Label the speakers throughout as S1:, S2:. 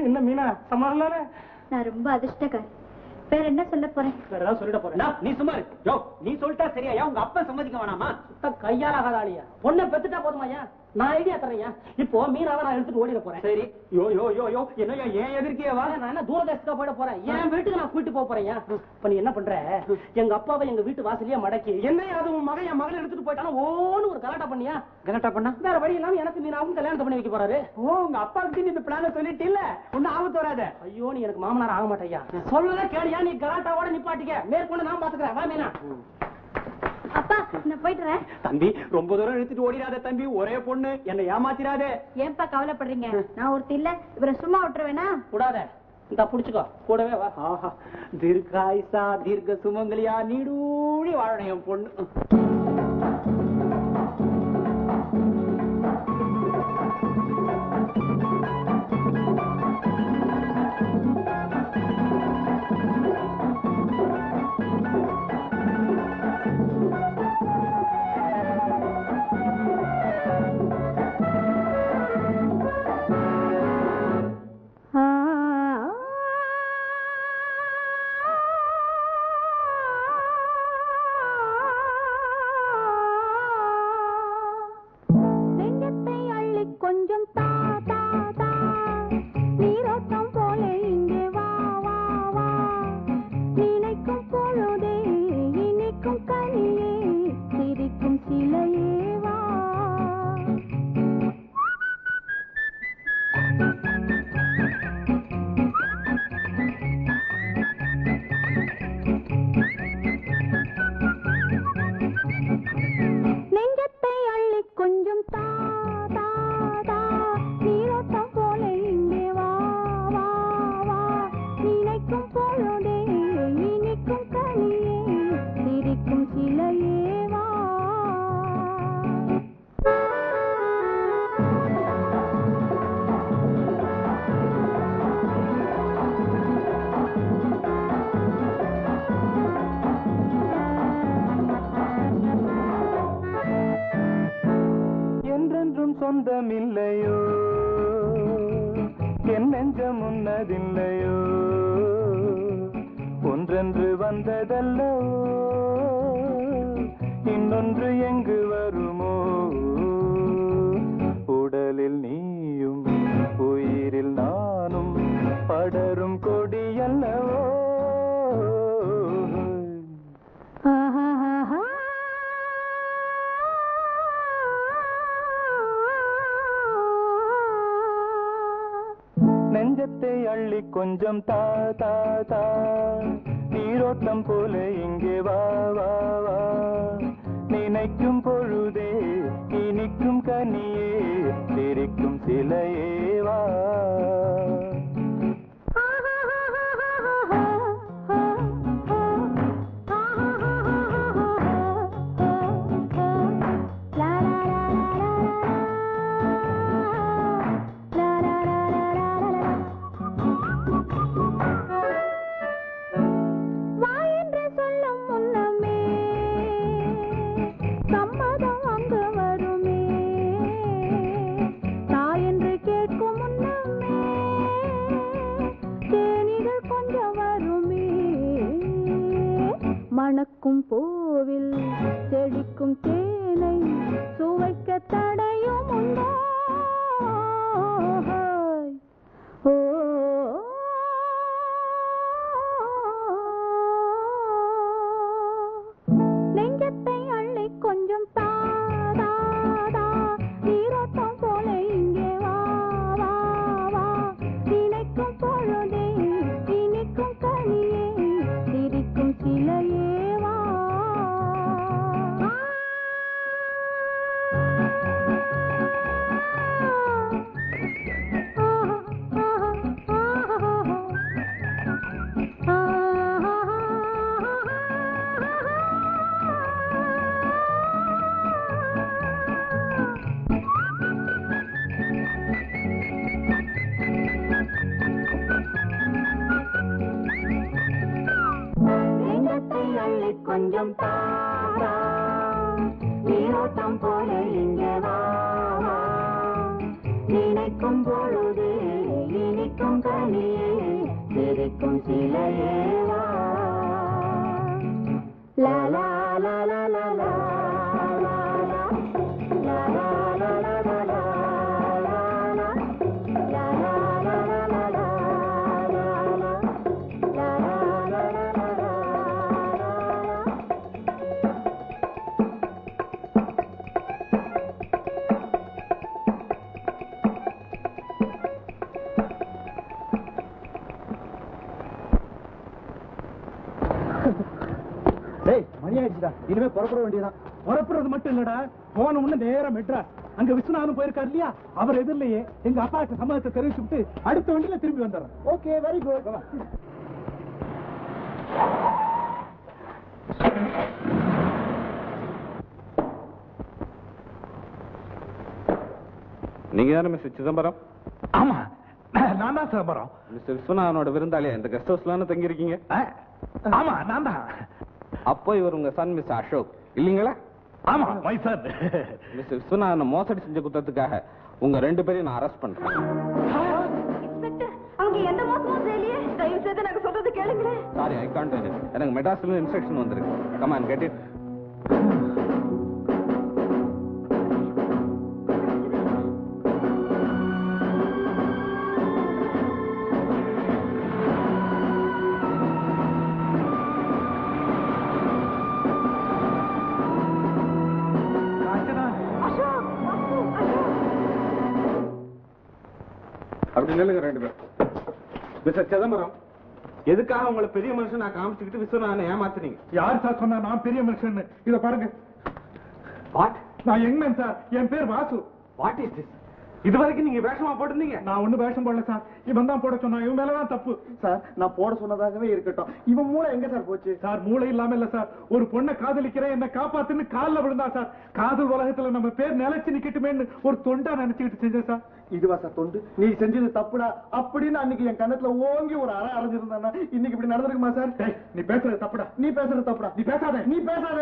S1: என்ன மீனா சமாதான?
S2: நான் ரொம்ப அதிர்ஷ்டக்காரி. வேற என்ன சொல்ல போறேன்?
S1: வேற ஏதாவது சொல்லிட போறேன்.
S3: நீ சும்மா இரு. நீ சொல்லிட்டா சரியா? உங்க அப்பா சம்மதிக்க வேணாமா?
S1: கையாலாகாதாளியா? பொண்ணை பெத்துட்டா போதுமாயா? நான் ஐடியா தரேன். இப்போ மீனாவை நான் எடுத்துட்டு ஓடிட போறேன்.
S3: சரி. என்னையா ஏன் எதிர்க்கியே வா?
S1: நான் என்ன தூரதேசத்துக்கு போயிட போறேன். என் வீட்டுக்கு நான் கூட்டிட்டு போக போறேன். இப்ப நீ என்ன பண்ற? எங்க அப்பாவை எங்க வீட்டு வாசலையே மடக்கி என்னைய அது உன் மகன் என் மகளை எடுத்துட்டு போயிட்டாலும் ஓன்னு ஒரு கலாட்டா பண்ணியா?
S3: கலாட்டா பண்ணா
S1: வேற வழி இல்லாம எனக்கு மீனாவும் கல்யாணத்தை பண்ணி வைக்க போறாரு.
S3: உங்க அப்பா கிட்ட இந்த பிளான சொல்லிட்டு இல்ல ஒன்னும் ஆபத்து வராத.
S1: ஐயோ நீ எனக்கு மாமனார் ஆக மாட்டேயா? சொல்லல கேளியா? நீ கலாட்டாவோட நிப்பாட்டிக்க. மேற்கொண்டு நான் பாத்துக்கிறேன். வா மீனா.
S2: அப்பா நான் போயிட்டுறேன்.
S3: தம்பி ரொம்ப தூரம் இழுத்துட்டு ஓடிடாத தம்பி. ஒரே பொண்ணு, என்னை ஏமாத்திராதே.
S2: ஏன்பா கவலைப்படுறீங்க? நான் ஒருத்தி இல்ல. இவரை சும்மா விட்டுருவேனா?
S1: கூடாத. இந்த புடிச்சுக்கோ. கூடவே வா.
S3: ஆஹா, தீர்காயுசா தீர்க்க சுமங்கலியா நீடூழி வாழணும் என் பொண்ணு.
S4: சொந்தமில்லையோ என் நெஞ்சம் உன்னதில்லையோ ஒன்றென்று வந்ததல்லோ இன்னொன்று எங்கு வருமோ உடலில் நீயும் உயிரில் நானும் படரும் கொடியல்லவோ நெஞ்சத்தை அள்ளி கொஞ்சம் தா தா தா நீரோட்டம் போல இங்கே வா வா வா நினைக்கும் பொழுதே இனிக்கும் கனியே சிரிக்கும் சிலையே வா மணக்கும் பூவில் செழிக்கும் தேனை சுவைக்க தடையும் உண்டோ ஓ நெஞ்சத்தை அள்ளி கொஞ்சம் தாதா நீரோட்டம் போல இங்கே வா வா வா நினைக்கும் பொழுதே இனிக்கும் கனியே சிரிக்கும் சிலையே கொஞ்சம் தாரா நீரோட்டம் போல இங்கே வா நினைக்கும் பொழுதே சிரிக்கும் கனியே சிரிக்கும் சிலையே வா லா லா லா லா லா லா
S3: மணி ஆயிடுச்சுடா, இனிமே புறப்பட வேண்டியதான். புறப்படுறது மட்டும் இல்லடா, போன உடனே நேரா மெட்ராஸ். அங்க விஸ்வநாதன் போயிருக்காரு இல்லையா, அவர் எதிரிலேயே எங்க அப்பாவுக்கு சம்மதத்தை தெரிவிச்சுட்டு அடுத்த வண்டியில திரும்பி வந்துடுறேன். Okay, very good.
S5: நீங்க தானே மிஸ்டர் சிதம்பரம்?
S3: ஆமா, நான் தான் சிதம்பரம்.
S5: மிஸ்டர் விஸ்வநாதனோட விருந்தாளியா இந்த கெஸ்ட் ஹவுஸ்ல தங்கி இருக்கீங்க?
S3: ஆமா, நான் தான்.
S5: அப்போ இவர் உங்க சன் மிஸ்டர் அசோக் இல்லீங்களா?
S3: ஆமா, மை சன்.
S5: மிஸ்டர் விஸ்வநாதன் மோசடி செஞ்ச குற்றத்துக்காக உங்க 2 பேரையும் நான் அரெஸ்ட் பண்றேன்.
S2: இன்ஸ்பெக்டர், அவங்க எந்த மோசமும் செய்யலையே. தயவு செய்து நாங்க சொல்றது கேளுங்களேன்.
S5: Sorry, I can't do it. எனக்கு மெட்ராஸ்ல இன்ஸ்ட்ரக்ஷன் வந்திருக்கு. Come on, get it. அப்படி நில்லுங்க 2 பேர். மிஸ்டர் சிதம்பரம், எதுக்காக உங்களை பெரிய மனுஷன் நான் காமிச்சுக்கிட்டு விஸ்வநாதனை ஏமாத்துறீங்க?
S3: யார் சார் சொன்னா நான் பெரிய மனுஷன்? இத பாருங்க.
S5: வாட்?
S3: நான் யங் மேன் சார், என் பேர் வாசு.
S5: What is this? இது வரைக்கும் நீங்க வேஷமா போட்டிருந்தீங்க?
S3: நான் ஒண்ணு வேஷம் போடல சார், இவன் தான் போட சொன்னான். இவன் மேலதான் தப்பு சார். நான் போட சொன்னதாகவே இருக்கட்டும், இவன் மூளை எங்க சார் போச்சு? சார், மூளை இல்லாம இல்ல சார். ஒரு பொண்ணை காதலிக்கிறேன், என்ன காப்பாத்துன்னு கால்ல விழுந்தா சார். காதல் உலகத்துல நம்ம பேர் நிலைச்சு நிக்கட்டுமேன்னு ஒரு தொண்டா நினைச்சுக்கிட்டு செஞ்சேன் சார். இதுவா சார் தொண்டு? நீ செஞ்சது தப்புடா அப்படின்னு அன்னைக்கு என் கண்ணத்துல ஓங்கி ஒரு அறை அரைஞ்சிருந்தானா இன்னைக்கு இப்படி நடந்திருக்குமா சார்? நீ பேசுறது தப்புடா, நீ பேசுறது தப்புடா. நீ பேசாத, நீ பேசாத.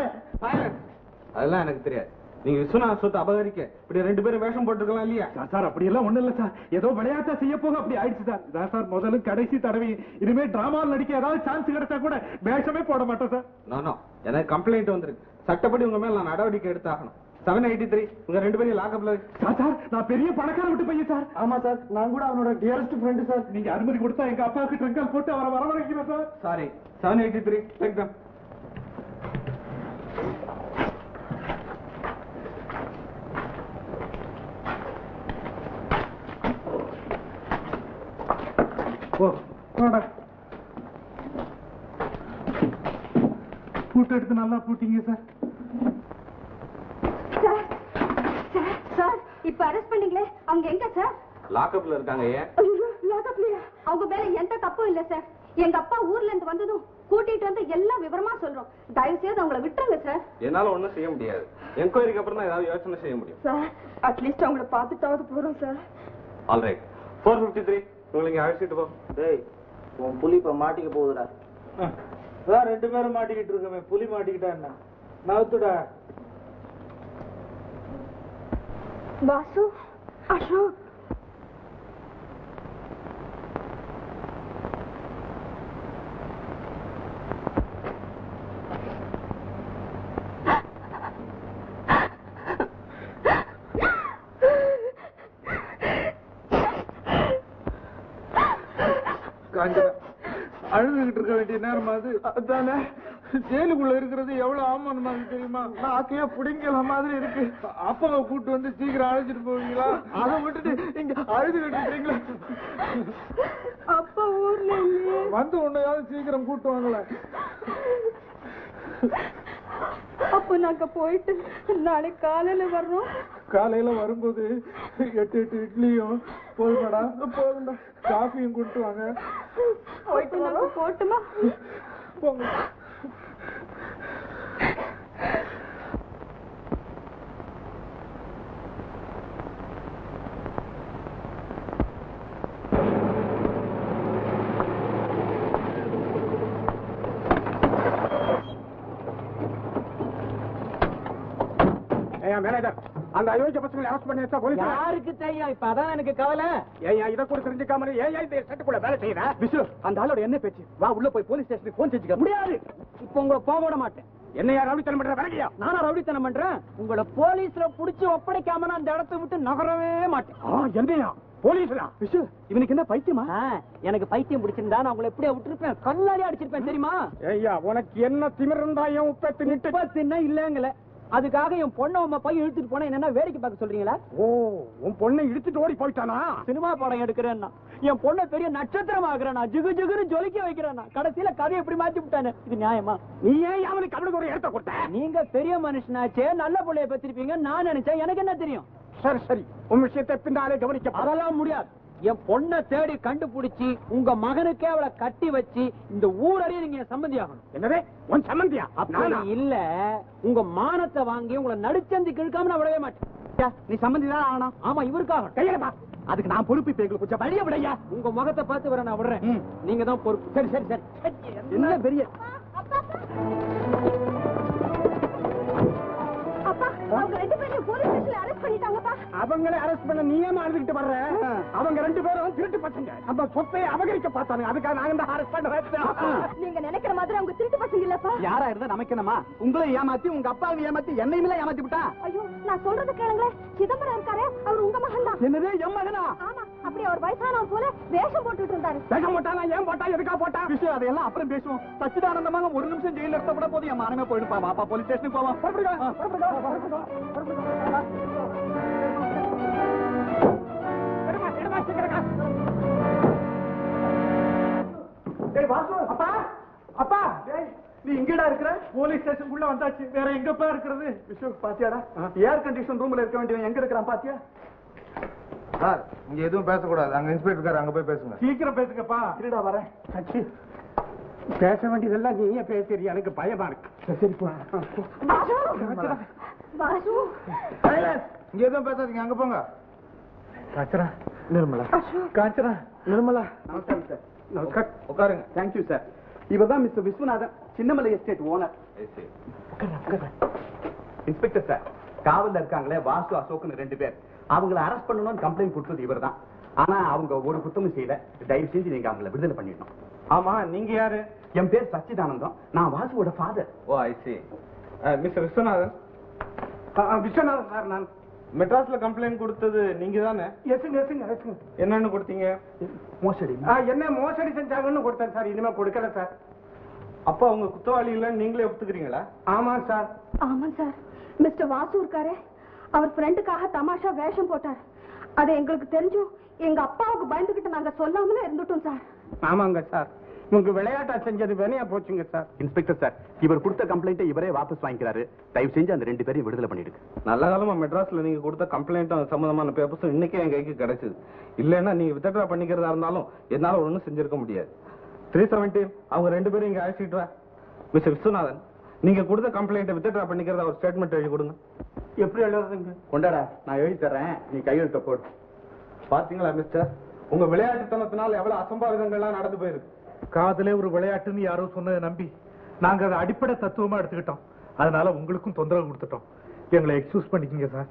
S5: அதெல்லாம் எனக்கு தெரியாது. நீங்க விஸ்வநாத சொத்து அபகரிக்க இப்படி 2 பேரும் வேஷம் போட்டுருக்கலாம் இல்லையா?
S3: சார், அப்படி எல்லாம் ஒண்ணு இல்ல சார். ஏதோ விளையாட்டா செய்ய போக அப்படி ஆயிடுச்சு சார். இதான் சார் முதலும் கடைசி தடவை. இனிமே டிராமாவில் நடிக்க ஏதாவது சான்ஸ் கிடைச்சா கூட வேஷமே போட மாட்டேன் சார்.
S5: நானோ எனக்கு கம்ப்ளைண்ட் வந்திருக்கு. சட்டப்படி உங்க மேல நான் நடவடிக்கை எடுத்தாகணும். 783 உங்க 2 பேரும் லாக்அப்ல.
S3: சார், நான் பெரிய பணக்கார விட்டு பையன் சார். ஆமா சார், நான் கூட அவனோட டியரஸ்ட் ஃப்ரெண்ட் சார். நீங்க அனுமதி கொடுத்தா எங்க அப்பாவுக்கு ட்ரங்கால் போட்டு அவரை வரவழைக்கிறேன் சார்.
S5: Sorry, 783 take them.
S3: பூட்டு எடுத்து நல்லா பூட்டிங்க சார்.
S2: சார், இப்ப அரெஸ்ட் பண்ணீங்களே, அவங்க எங்க சார்?
S5: லாக்அப்ல இருக்காங்க. ஏன்
S2: லாக்அப்லயா? அவங்க மேல எந்த தப்பும் இல்ல சார். எங்க அப்பா ஊர்ல இருந்து வந்ததும் கூட்டிட்டு வந்து எல்லா விவரமா சொல்றோம். தயவு செய்து அவங்கள விட்டுருங்க சார்.
S5: என்னால ஒண்ணும் செய்ய முடியாது. என்கொயரிக்கு அப்புறம் தான் ஏதாவது யோசனை செய்ய முடியும்.
S2: சார், அட்லீஸ்ட் அவங்கள பாத்துட்டாவது போறோம் சார்.
S5: ஆல்ரைட், 453 உங்களை இங்க அழைச்சிட்டு போ.
S1: டேய், உன் புலி இப்ப மாட்டிக்க போகுதுடா.
S3: 2 பேரும் மாட்டிக்கிட்டு இருக்கமே, புலி மாட்டிக்கிட்டா என்ன? நவுத்துடா.
S2: வாசு, அசோக்,
S3: அழுதுகிட்டு இருக்க வேண்டிய நேரம் அது. அதானே ஜெயிலுக்குள்ள இருக்கிறது எவ்வளவு அவமானமா தெரியுமா? நாக்கையா புடிங்கல மாதிரி இருக்கு. அப்பாவை கூட்டு வந்து சீக்கிரம் அழைச்சிட்டு போவீங்களா? அதை விட்டுட்டு இங்க அழுதுகிட்டு இருக்கீங்களா?
S2: அப்பா ஊர்ல இல்லையே.
S3: வந்து உன்னையாவது சீக்கிரம் கூட்டு வாங்கல.
S2: அப்ப நாங்க போயிட்டு நாளைக்கு காலையில வர்றோம்.
S3: காலையில வரும்போது 8 இட்லியும் போதுமாடா? போதும்டா. காஃபியும் கூட்டு வாங்க.
S2: போயிட்டு நாங்க போட்டுமா?
S3: போங்க. மேனேஜர், அந்த அயோக்கிய பசங்களை அரெஸ்ட் பண்ணி வச்சா போலீஸ்
S1: யாருக்கு தெரியும்? இப்ப அதான் எனக்கு கவலை.
S3: ஏன் இதை கூட தெரிஞ்சுக்காம ஏன் இந்த செட்டுக்குள்ள வேலை செய்யற விசு? அந்த ஆளோட என்ன பேச்சு? வா உள்ள போய் போலீஸ் ஸ்டேஷனுக்கு போன் செஞ்சுக்க.
S1: முடியாது. இப்ப உங்களை போக விட மாட்டேன்.
S3: என்ன யார் ரவுடித்தனம் பண்ற வேலையா?
S1: நானா ரவுடித்தனம் பண்றேன்? உங்களை போலீஸ்ல புடிச்சு ஒப்படைக்காம நான் அந்த இடத்தை விட்டு நகரவே மாட்டேன்.
S3: என்னையா போலீஸ்ல? விசு இவனுக்கு என்ன பைத்தியமா?
S1: எனக்கு பைத்தியம் பிடிச்சிருந்தா நான் உங்களை எப்படியா விட்டுருப்பேன்? கல்லாலே அடிச்சிருப்பேன் தெரியுமா?
S3: ஐயா உனக்கு என்ன திமிர் இருந்தா ஏன் உப்பத்து நிட்டு
S1: இல்லங்களே. அதுக்காக என் பொண்ணை உங்க பையன் இழுத்துட்டு போனா என்ன வேடிக்கை பார்க்க சொல்றீங்களா?
S3: ஓ உன் பொண்ணை இழுத்துட்டு ஓடி போயிட்டானா?
S1: சினிமா படம் எடுக்கிறேன்னா என் பொண்ணை பெரிய நட்சத்திரம் ஆகுறேன்னா, ஜிகு ஜிகுன்னு ஜொலிக்க வைக்கிறேன்னா, கடைசியில கதையை எப்படி மாத்தி விட்டானே. இது நியாயமா?
S3: நீ ஏன் அவனுக்கு அவனுக்கு ஒரு இடத்த கொடுத்த?
S1: நீங்க பெரிய மனுஷனாச்சே, நல்ல பிள்ளைய பெற்றிருப்பீங்க நான் நினைச்சேன். எனக்கு என்ன தெரியும்?
S3: சரி சரி உன் விஷயத்தை பின்னாலே கவனிக்க.
S1: அதெல்லாம் முடியாது. என் பொண்ணை தேடி கண்டுபிடிச்சி உங்க மகனுக்கே அவளை கட்டி வச்சு இந்த ஊரறிய நீங்க சம்பந்தி ஆகணும்.
S3: என்னதே உன் சம்பந்தியா?
S1: அப்படி இல்ல, உங்க மானத்தை வாங்கி உங்களை நடுச்சந்தி கிழக்காம நான் விடவே மாட்டேன்.
S3: நீ சம்பந்தி தான் ஆகணும்.
S1: ஆமா இவருக்காக.
S3: கையிலப்பா அதுக்கு நான் பொறுப்பு. இப்ப எங்களுக்கு கொஞ்சம் வழிய விடையா?
S1: உங்க முகத்தை பார்த்து வர நான் விடுறேன். நீங்க தான் பொறுப்பு.
S3: சரி சரி சரி. என்ன பெரிய
S2: அப்பா அவங்க ரெண்டு பேரும் போலீஸ் ஸ்டேஷன்ல அரெஸ்ட் பண்ணிட்டாங்கப்பா.
S3: அவங்களை அரெஸ்ட் பண்ண நீ ஏன் அழுதுகிட்டு வர்ற? அவங்க ரெண்டு பேரும் திருட்டு பசங்க. நம்ம சொத்தை அபகரிக்க பார்த்தாங்க. அதுக்காக நாங்க தான் அரெஸ்ட் பண்ண வச்சோம்.
S2: நீங்க நினைக்கிற மாதிரி அவங்க திருட்டு பசங்க இல்லப்பா.
S3: யாரா இருந்தா நமக்கு என்னமா? உங்களை ஏமாத்தி உங்க அப்பாவை ஏமாத்தி என்னையுமே ஏமாத்தி விட்டா?
S2: ஐயோ நான் சொல்றது கேளுங்களேன். சிதம்பரம் இருக்காரே அவர் உங்க மகன் தான்.
S3: என்னது என் மகனா?
S2: ஆமா அப்படி அவர் வயசானவர் போல வேஷம் போட்டுட்டு இருந்தாரு.
S3: வேஷம் போட்டானா? ஏன் போட்டா? எதுக்கா போட்டா? விஷயம் அதையெல்லாம் அப்புறம் பேசுவோம். சச்சிதானந்தமாக ஒரு நிமிஷம் ஜெயில இருக்க கூட போது என் மானமே போயிடுப்பா. வாப்பா போலீஸ் ஸ்டேஷனுக்கு போவோம். அப்பா அப்பா நீ எங்கடா இருக்கிற? போலீஸ் ஸ்டேஷனுக்குள்ள வந்தாச்சு. வேற எங்கப்பா இருக்கிறது? விஷ்ணு பாத்தியாடா? ஏர் கண்டிஷன் ரூம்ல இருக்க வேண்டியவன் எங்க இருக்கிறான் பாத்தியா?
S6: சார் இங்க எதுவும் பேசக்கூடாது. அங்க இன்ஸ்பெக்டர் இருக்காரு, அங்க போய் பேசுங்க.
S3: சீக்கிரம் பேசுங்கப்பா. இருடா வரேன். பேச வேண்டியதெல்லாம் நீ ஏன் பேசுறீ? எனக்கு பயமா இருக்கு. சரி போ.
S2: வாசு
S6: இங்க எதுவும் பேசாதீங்க, அங்க போங்க.
S3: காஞ்சனா நிர்மலா. காஞ்சனா நிர்மலா.
S6: நமஸ்காரம் சார்.
S3: நமஸ்கார்.
S6: உட்காருங்க.
S3: Thank you sir. இவர் தான் mister Viswanathan, Chinnamalai estate owner. Inspector sir, காவல்ல இருக்காங்களே வாசு அசோக்னு ரெண்டு பேர், அவங்களை அரெஸ்ட் பண்ணணும்னு கம்ப்ளைண்ட் கொடுத்தது இவர் தான். ஆனா அவங்க ஒரு குத்தமும் செய்யல. தயவு செஞ்சு நீங்க அவங்களை விடுதலை பண்ணிடணும்.
S5: ஆமா, நீங்க யாரு?
S3: என் பேர் சச்சிதானந்தம். நான் வாசுவோட father.
S5: Oh I see. Mister Viswanathan.
S3: Viswanathan sir நான்.
S5: மெட்ராஸ்ல கம்ப்ளைண்ட் கொடுத்தது நீங்க தானே?
S3: எசுங்க எசுங்க எசுங்க.
S5: என்னன்னு கொடுத்தீங்க?
S3: மோசடி. என்ன மோசடி செஞ்சாங்கன்னு கொடுத்தேன் சார். இனிமே கொடுக்கல சார்.
S5: அப்பா உங்க குற்றவாளி இல்லைன்னு நீங்களே ஒத்துக்கிறீங்களா?
S3: ஆமா சார்.
S2: ஆமா சார். மிஸ்டர் வாசு இருக்காரே அவர் ஃப்ரெண்டுக்காக தமாஷா வேஷம் போட்டார். அது எங்களுக்கு தெரிஞ்சும் எங்க அப்பாவுக்கு பயந்துகிட்டு நாங்க சொல்லாமலே இருந்துட்டோம் சார்.
S3: ஆமாங்க சார். உங்க விளையாட்டா செஞ்சது வேணையா போச்சுங்க சார்.
S7: இன்ஸ்பெக்டர் சார், இவர் கொடுத்த கம்ப்ளைண்ட்டை இவரே வாபஸ் வாங்கிக்கிறாரு. தயவு செஞ்சு அந்த ரெண்டு பேரையும் விடுதலை பண்ணிடுங்க.
S5: நல்ல காலமா மெட்ராஸ்ல நீங்க கொடுத்த கம்ப்ளைண்ட் சம்பந்தமான பேப்பர்ஸ் இன்னைக்கே என் கைக்கு கிடைச்சது. இல்லைன்னா நீங்க வித்ட்ரா பண்ணிக்கிறதா இருந்தாலும் என்னால ஒண்ணும் செஞ்சிருக்க முடியாது. 317 அவங்க ரெண்டு பேரும் இங்க அழைச்சிட்டு வா. மிஸ்டர் விஸ்வநாதன், நீங்க கொடுத்த கம்ப்ளைண்ட்டை வித்ட்ரா பண்ணிக்கிறதா ஒரு ஸ்டேட்மெண்ட் எழுதி கொடுங்க.
S3: எப்படி எழுதுறதுங்க?
S7: கொண்டாடா, நான் எழுதி தர்றேன், நீ கையெழுத்த போடு.
S5: பாத்தீங்களா மிஸ்டர், உங்க விளையாட்டுத்தனத்தினால எவ்வளவு அசம்பாவிதங்கள்லாம் நடந்து போயிருக்கு.
S3: காதலே ஒரு விளையாட்டுன்னு யாரோ சொன்னதை நம்பி நாங்க அதை அடிப்படை தத்துவமா எடுத்துக்கிட்டோம். அதனால உங்களுக்கும் தொந்தரவு கொடுத்துட்டோம். எங்களை எக்ஸ்கியூஸ் பண்ணிக்கங்க சார்.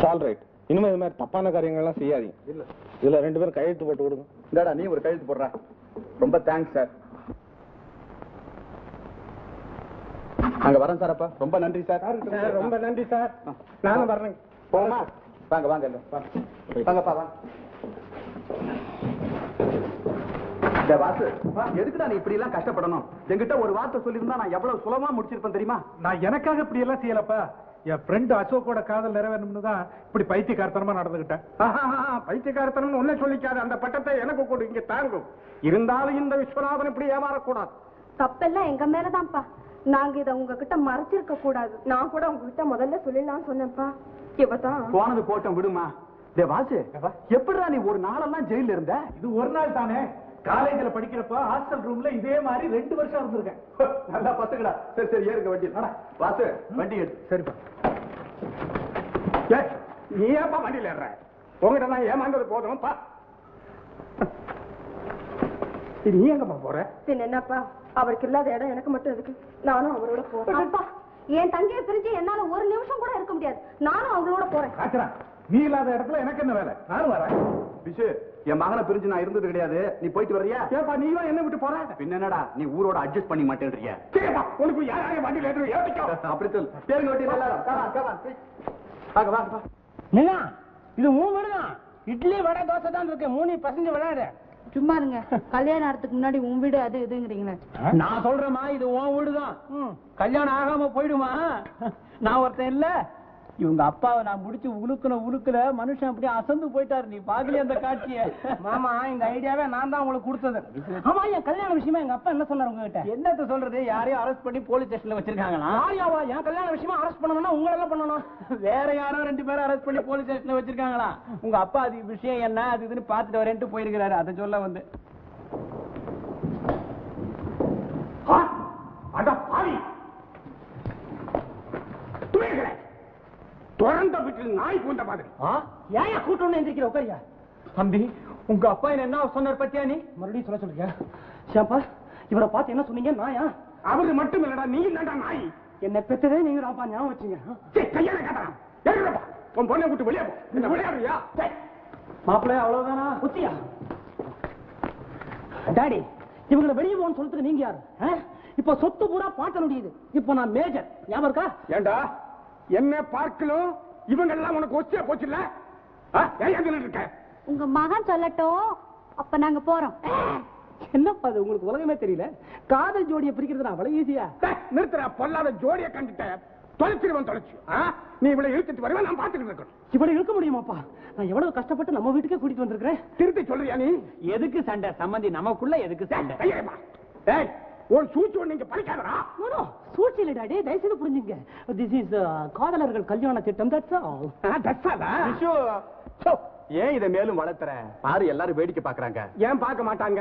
S5: All right. இனிமே இது மாதிரி தப்பான காரியங்கள்லாம் செய்யாதீங்க. இல்ல இதுல ரெண்டு பேரும் கையெழுத்து போட்டு கொடுங்க.
S7: இந்தாடா, நீ ஒரு கையெழுத்து போடுற. ரொம்ப தேங்க்ஸ் சார். நாங்க வரேன் சார். அப்பா ரொம்ப நன்றி சார்.
S3: ரொம்ப நன்றி சார். நானும் வர்றேன்.
S7: போமா, வாங்க வாங்க வாங்கப்பா வாங்க. வாசு, எதுக்குடா நீ இப்படி எல்லாம் கஷ்டப்படணும்? என்கிட்ட ஒரு வார்த்தை சொல்லியிருந்தா நான் எவ்வளவு சுலபமா முடிச்சிருப்பேன் தெரியுமா?
S3: நான் எனக்காக இப்படி எல்லாம் செய்யலப்பா. என் ஃப்ரெண்ட் அசோக்கோட காதல் நிறைவேறணும்னு தான் இப்படி பைத்தியக்காரத்தனமா நடந்துகிட்டேன். பைத்தியக்காரத்தனம் ஒன்ன சொல்லிக்காது. அந்த பட்டத்தை எனக்கு கொடு, இங்க தாங்கும். இருந்தாலும் இந்த விஸ்வநாதன் இப்படி ஏமாறக்கூடாது.
S2: தப்பெல்லாம் எங்க மேலதான்ப்பா. நாங்க இத உங்ககிட்ட மறைச்சிருக்க கூடாது. நான் கூட உங்ககிட்ட முதல்ல சொல்லிடலாம் சொன்னேன்ப்பா. இவதான்
S7: போனது போட்டோம், விடுமா. டே வாசு, எப்படிடா நீ ஒரு நாளெல்லாம் ஜெயில இருந்த?
S3: இது ஒரு நாள் தானே. காலேஜ்ல படிக்கிறப்ப ஹாஸ்டல் ரூம்ல இதே மாதிரி 2 வருஷம் இருந்திருக்கேன்.
S7: நல்லா பத்துக்கடா. சரி சரி, ஏறுங்க வண்டி. வாசு, வண்டி எடு.
S3: சரிப்பா. நீ ஏப்பா வண்டியில ஏற? உங்ககிட்ட நான் ஏமாந்தது போதும் பா. நீ எங்கப்பா போற?
S2: பின் என்னப்பா, அவருக்கு இல்லாத இடம் எனக்கு மட்டும் இருக்கு. நானும் அவரோட போறேன். அப்பா என் தங்கையை பிரிஞ்சு என்னால ஒரு நிமிஷம் கூட இருக்க முடியாது. நானும் அவங்களோட போறேன்.
S3: காச்சரா, நீ இல்லாத இடத்துல எனக்கு என்ன வேலை? நானும் வரேன்.
S7: பிஷு, என் மகனை பிரிஞ்சு நான் இருந்தது கிடையாது. நீ போயிட்டு வர்றியா?
S3: ஏப்பா நீ என்ன விட்டு போற?
S7: பின்ன என்னடா நீ ஊரோட அட்ஜஸ்ட் பண்ணி மாட்டேன்றியா?
S3: கேப்பா, உனக்கு யாரையும் வண்டியில ஏற்றிக்கோ.
S7: அப்படி சொல். பேருங்க வண்டியில எல்லாரும் வாங்க வாங்க.
S1: நீங்க இது 3 வீடுதான். இட்லி வடை தோசை தான் இருக்கு. 3 பசங்க விளையாடு.
S2: சும்மா இருங்க. கல்யாணம் ஆகிறதுக்கு முன்னாடி உன் வீடு அது இதுங்கிறீங்களே.
S1: நான் சொல்றேமா, இது உன் வீடுதான். கல்யாணம் ஆகாம போயிடுமா? நான் ஒருத்தன் இல்ல. இவங்க அப்பாவை நான் முடிச்சு உழுக்குல மனுஷன் அப்படியே அசந்து போயிட்டாரு. நீ பாக்கலையே அந்த காட்சிய? மாமா, இந்த ஐடியாவே நான் தான் உங்களுக்கு கொடுத்தது. ஆமா, என் கல்யாண விஷயமா எங்க அப்பா என்ன சொன்னாரு உங்ககிட்ட? என்னத்த சொல்றது? யாரையும் அரெஸ்ட் பண்ணி போலீஸ் ஸ்டேஷன்ல வச்சிருக்காங்களா? யாரியாவா? என் கல்யாண விஷயமா அரெஸ்ட் பண்ணணும்னா உங்களை எல்லாம் பண்ணணும். வேற யாரோ 2 பேரும் அரெஸ்ட் பண்ணி போலீஸ் ஸ்டேஷன்ல வச்சிருக்காங்களா? உங்க அப்பா அது விஷயம் என்ன அது இதுன்னு பாத்துட்டு வரேன்ட்டு போயிருக்கிறாரு. அதை சொல்ல வந்து.
S3: அட பாவி, திறந்த வீட்டில் நாய் பூந்த மாதிரி.
S1: ஏன் கூட்டணும் எந்திரிக்கிற? உட்காரியா தம்பி. உங்க அப்பா என்ன சொன்னார் பத்தியா? நீ மறுபடியும் சொல்ல ஷாப்பா, இவரை பார்த்து என்ன சொன்னீங்க? நாயா?
S3: அவரு மட்டும் இல்லடா, நீ இல்லடா நாய்.
S1: என்ன பெத்ததே நீங்க ராப்பா, ஞாபகம் வச்சுங்க.
S3: கையால கேட்டான். எழுதுப்பா, உன் பொண்ணை விட்டு வெளியே போ. என்ன விளையாடுறியா?
S1: மாப்பிள்ளை அவ்வளவுதானா? குத்தியா? டாடி, இவங்களை வெளியே போன்னு சொல்றதுக்கு நீங்க யாரு? இப்ப சொத்து பூரா பாட்டனுடையது. இப்ப நான் மேஜர். ஞாபகம் இருக்கா?
S3: ஏண்டா என்ன பார்க்கலும் இவங்க எல்லாம் உனக்கு ஒச்சே போச்சு இல்ல? இருக்க
S2: உங்க மகன் சொல்லட்டும், அப்ப நாங்க போறோம்.
S1: என்னப்பா அது, உங்களுக்கு உலகமே தெரியல? காதல் ஜோடியை பிரிக்கிறது அவ்வளவு ஈஸியா?
S3: நிறுத்துற, பொல்லாத ஜோடியை கண்டுட்ட. தொலைச்சிருவன் தொலைச்சு. நீ இவ்வளவு இழுத்துட்டு வருவ, நான் பாத்துக்கிட்டு இருக்கணும்.
S1: இவ்வளவு இழுக்க முடியுமாப்பா? நான் எவ்வளவு கஷ்டப்பட்டு நம்ம வீட்டுக்கே கூட்டிட்டு வந்திருக்கிறேன்.
S3: திருத்தி சொல்றியா நீ?
S1: எதுக்கு சண்டை? சம்பந்தி நமக்குள்ள எதுக்கு சண்டை?
S3: ஒரு சூழ்ச்சி நீங்க படிக்காதரா?
S1: சூழ்ச்சி இல்ல டாடி, தயவுசெய்து புரிஞ்சுங்க. திஸ் இஸ் காதலர்கள் கல்யாண திட்டம்.
S7: ஏன் இதை மேலும் வளர்த்துற? பாரு, எல்லாரும் வேடிக்கை பாக்குறாங்க.
S3: ஏன் பார்க்க மாட்டாங்க?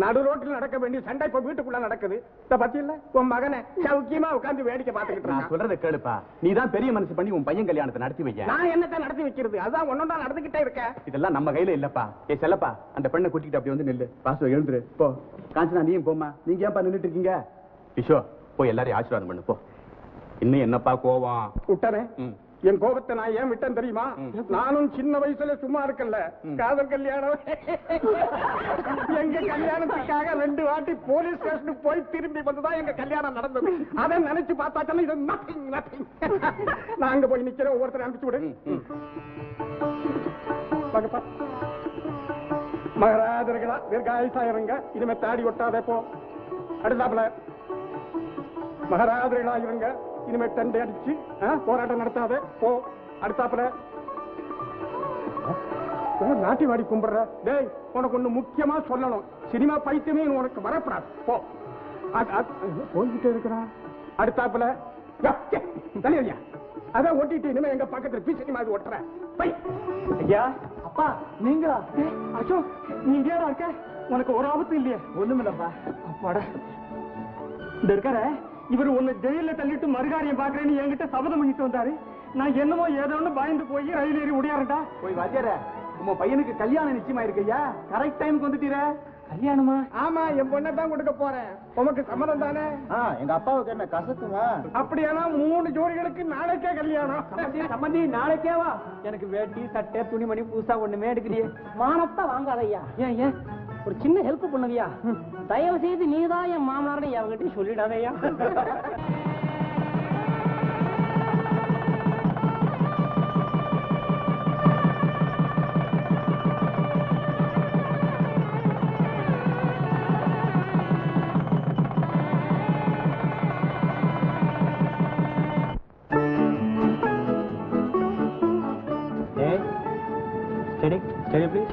S3: நடு ரோட்டில் நடக்க வேண்டிய சண்டை இப்ப வீட்டுக்குள்ள நடக்குது. பத்தி இல்ல உன் மகனை சௌக்கியமா உட்கார்ந்து வேடிக்கை பார்த்துக்கிட்டு
S7: நான் சொல்றதை கேளுப்பா. நீ தான் பெரிய மனசு பண்ணி உன் பையன் கல்யாணத்தை நடத்தி வைக்க.
S3: நான் என்னத்தான் நடத்தி வைக்கிறது? அதான் ஒன்னொன்னா நடந்துகிட்டே இருக்க.
S7: இதெல்லாம் நம்ம கையில இல்லப்பா. ஏ செல்லப்பா, அந்த பெண்ணை கூட்டிட்டு அப்படி வந்து நில்லு. பாசு எழுந்துரு போ. காஞ்சனா, நீயும் போமா. நீங்க ஏன்பா நின்னுட்டு இருக்கீங்க? கிஷோ, போய் எல்லாரையும் ஆசீர்வாதம் பண்ணு போ. இன்னும் என்னப்பா கோவம்?
S3: விட்டனே. என் கோபத்தை நான் ஏன் விட்டேன் தெரியுமா? நானும் சின்ன வயசுல சும்மா இருக்கல. காதல் கல்யாணம். எங்க கல்யாணத்துக்காக 2 வாட்டி போலீஸ் ஸ்டேஷனுக்கு போய் திரும்பி வந்துதான் எங்க கல்யாணம் நடந்தது. அதை நினைச்சு பார்த்தாச்சல இது நத்திங் நத்திங். நான் அங்க போய் நிக்கிறேன். ஒவ்வொருத்தரை அனுப்பிச்சு விடு. மகராஜர்களா தீர்காயுசாயிருங்க. இனிமே தாடி ஒட்டாதே போ. அடுத்தாப்புல மகராஜர்களா இருங்க. இனிமே டண்டை அடிச்சு போராட்டம் நடத்தாதே போ. அடுத்தாப்புல நாட்டி வாடி கும்பிடுற. டேய், உனக்கு ஒண்ணு முக்கியமா சொல்லணும். சினிமா பைத்தியமே உனக்கு வரப்படாது. போ. போய்கிட்டே இருக்கிறா. அடுத்தாப்புல தலைவரியா அதான் ஒட்டிட்டு இனிமே எங்க பக்கத்துல பி சினிமா ஒட்டுற. ஐயா, அப்பா நீங்களா? அசோக், நீ இங்கே இருக்க? உனக்கு ஒரு ஆபத்து இல்லையே? ஒண்ணுமில்லப்பா. அப்பாடா, இந்த இருக்கார இவர் உன்னை ஜெயில தள்ளிட்டு மறுகாரியம் பாக்குறேன்னு என்கிட்ட சபதம் பண்ணிட்டு வந்தாரு. நான் என்னமோ ஏதோ ஒண்ணு பயந்து போய் ரயில் ஏறி ஓடியாரட்டா.
S7: போய் வாத்தியார, உங்க பையனுக்கு கல்யாணம் நிச்சயமா இருக்கையா? கரெக்ட் டைமுக்கு வந்துட்டீர.
S1: கல்யாணமா?
S3: ஆமா, என் பொண்ணை தான் கொடுக்க போறேன். உனக்கு சம்மதம் தானே?
S7: எங்க அப்பாவுக்கு என்ன கசக்குமா?
S3: அப்படியானா 3 ஜோடிகளுக்கு நாளைக்கே கல்யாணம்.
S1: சம்பந்தி நாளைக்கேவா? எனக்கு வேட்டி சட்டை துணிமணி புதுசா ஒண்ணுமே எடுக்கலையே. மானத்தை வாங்காதையா. ஏன் ஏன் ஒரு சின்ன ஹெல்ப் பண்ணுவியா? தயவு செய்து நீதான் என் மாமனார்னு அவங்ககிட்ட சொல்லிடாதையா. Steady, please.